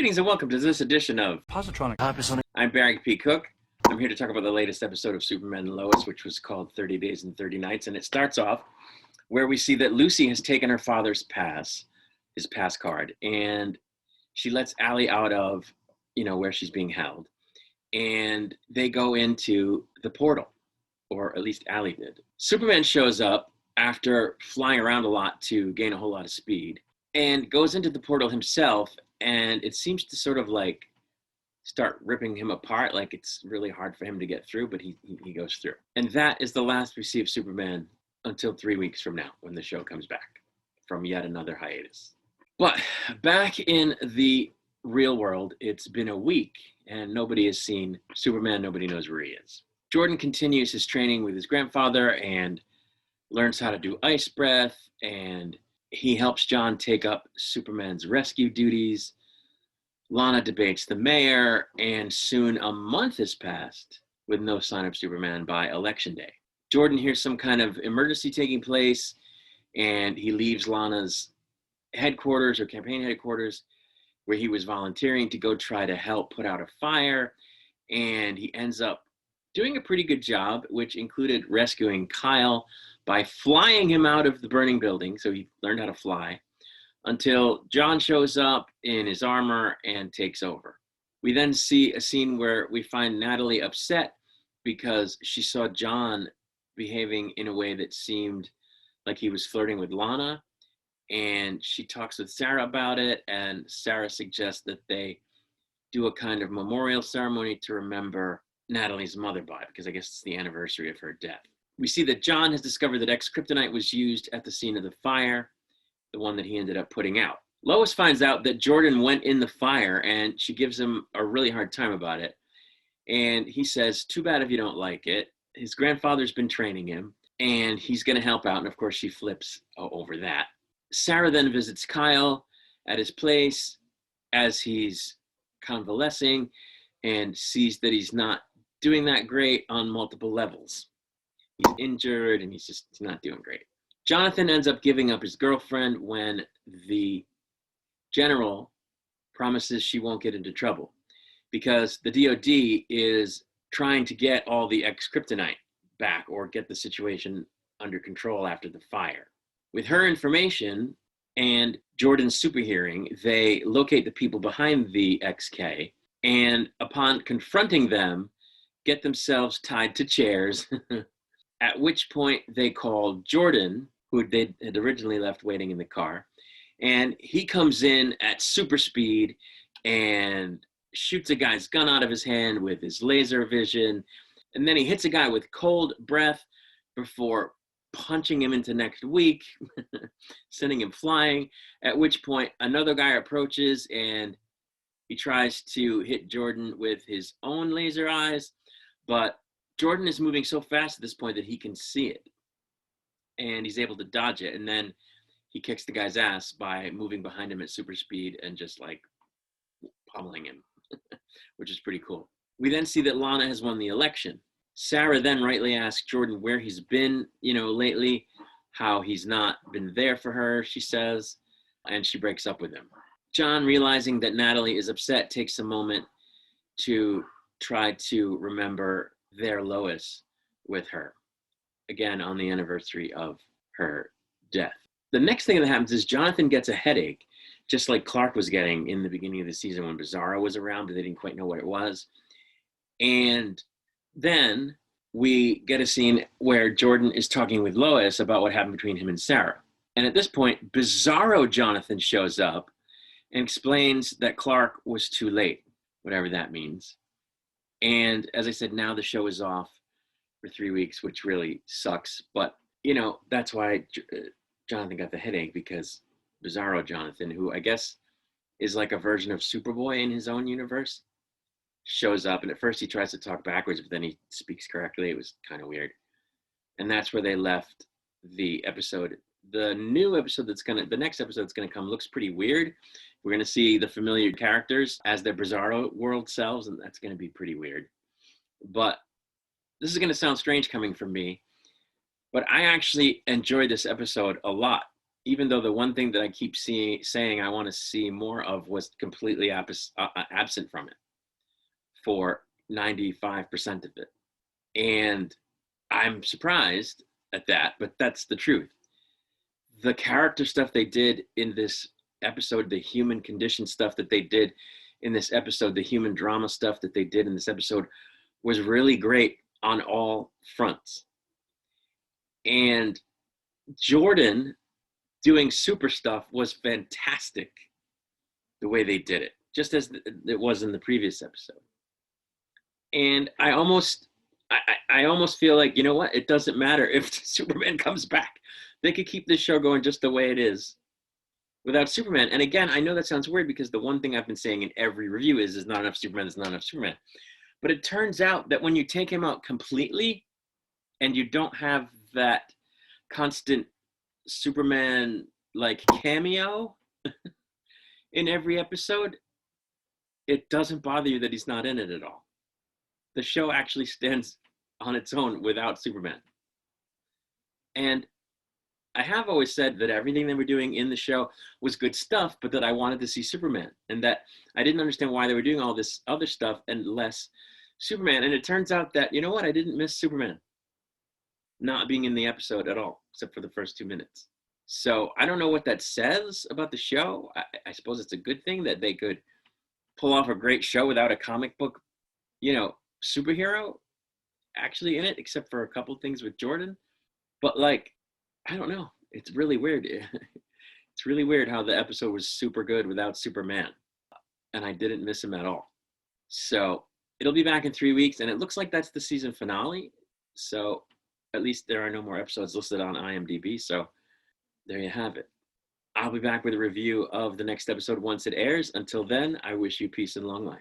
Greetings and welcome to this edition of Positronic. I'm Barry P. Cook. I'm here to talk about the latest episode of Superman and Lois, which was called 30 Days and 30 Nights. And it starts off where we see that Lucy has taken her father's his pass card, and she lets Allie out of, where she's being held. And they go into the portal, or at least Allie did. Superman shows up after flying around a lot to gain a whole lot of speed and goes into the portal himself. And it seems to sort of like start ripping him apart. Like it's really hard for him to get through, but he goes through. And that is the last we see of Superman until 3 weeks from now, when the show comes back from yet another hiatus. But back in the real world, it's been a week and nobody has seen Superman. Nobody knows where he is. Jordan continues his training with his grandfather and learns how to do ice breath, and he helps John take up Superman's rescue duties. Lana debates the mayor, and soon a month has passed with no sign of Superman by Election Day. Jordan hears some kind of emergency taking place, and he leaves Lana's headquarters or campaign headquarters where he was volunteering to go try to help put out a fire, and he ends up doing a pretty good job, which included rescuing Kyle by flying him out of the burning building. So he learned how to fly until John shows up in his armor and takes over. We then see a scene where we find Natalie upset because she saw John behaving in a way that seemed like he was flirting with Lana. And she talks with Sarah about it, and Sarah suggests that they do a kind of memorial ceremony to remember Natalie's mother by, because I guess it's the anniversary of her death. We see that John has discovered that kryptonite was used at the scene of the fire, the one that he ended up putting out. Lois finds out that Jordan went in the fire, and she gives him a really hard time about it. And he says, too bad if you don't like it. His grandfather's been training him, and he's going to help out. And of course, she flips over that. Sarah then visits Kyle at his place as he's convalescing and sees that he's not doing that great on multiple levels. He's injured and he's not doing great. Jonathan ends up giving up his girlfriend when the general promises she won't get into trouble, because the DOD is trying to get all the kryptonite back or get the situation under control after the fire. With her information and Jordan's super hearing, they locate the people behind the XK, and upon confronting them, get themselves tied to chairs, at which point they call Jordan, who they had originally left waiting in the car, and he comes in at super speed and shoots a guy's gun out of his hand with his laser vision, and then he hits a guy with cold breath before punching him into next week, sending him flying, at which point another guy approaches and he tries to hit Jordan with his own laser eyes, but Jordan is moving so fast at this point that he can see it, and he's able to dodge it, and then he kicks the guy's ass by moving behind him at super speed and just like pummeling him, which is pretty cool. We then see that Lana has won the election. Sarah then rightly asks Jordan where he's been, lately, how he's not been there for her, she says, and she breaks up with him. John, realizing that Natalie is upset, takes a moment to try to remember their Lois with her, again on the anniversary of her death. The next thing that happens is Jonathan gets a headache, just like Clark was getting in the beginning of the season when Bizarro was around, but they didn't quite know what it was. And then we get a scene where Jordan is talking with Lois about what happened between him and Sarah. And at this point, Bizarro Jonathan shows up and explains that Clark was too late, whatever that means. And as I said, now the show is off for 3 weeks, which really sucks. But, that's why Jonathan got the headache, because Bizarro Jonathan, who I guess is like a version of Superboy in his own universe, shows up. And at first he tries to talk backwards, but then he speaks correctly. It was kind of weird. And that's where they left the episode. The next episode that's going to come looks pretty weird. We're going to see the familiar characters as their Bizarro world selves, and that's going to be pretty weird. But this is going to sound strange coming from me, but I actually enjoyed this episode a lot. even though the one thing that I keep saying I want to see more of was completely absent from it for 95% of it. And I'm surprised at that, but that's the truth. The character stuff they did in this episode, the human condition stuff that they did in this episode, the human drama stuff that they did in this episode was really great on all fronts. And Jordan doing super stuff was fantastic the way they did it, just as it was in the previous episode. And I almost feel like, you know what? It doesn't matter if Superman comes back. They could keep this show going just the way it is without Superman. And again, I know that sounds weird because the one thing I've been saying in every review is there's not enough Superman, there's not enough Superman. But it turns out that when you take him out completely and you don't have that constant Superman like cameo in every episode, it doesn't bother you that he's not in it at all. The show actually stands on its own without Superman. And I have always said that everything they were doing in the show was good stuff, but that I wanted to see Superman, and that I didn't understand why they were doing all this other stuff and less Superman. And it turns out that, you know what, I didn't miss Superman not being in the episode at all, except for the first 2 minutes. So I don't know what that says about the show. I suppose it's a good thing that they could pull off a great show without a comic book, superhero actually in it, except for a couple things with Jordan. But like, I don't know. It's really weird. It's really weird how the episode was super good without Superman. And I didn't miss him at all. So it'll be back in 3 weeks. And it looks like that's the season finale. So at least there are no more episodes listed on IMDb. So there you have it. I'll be back with a review of the next episode once it airs. Until then, I wish you peace and long life.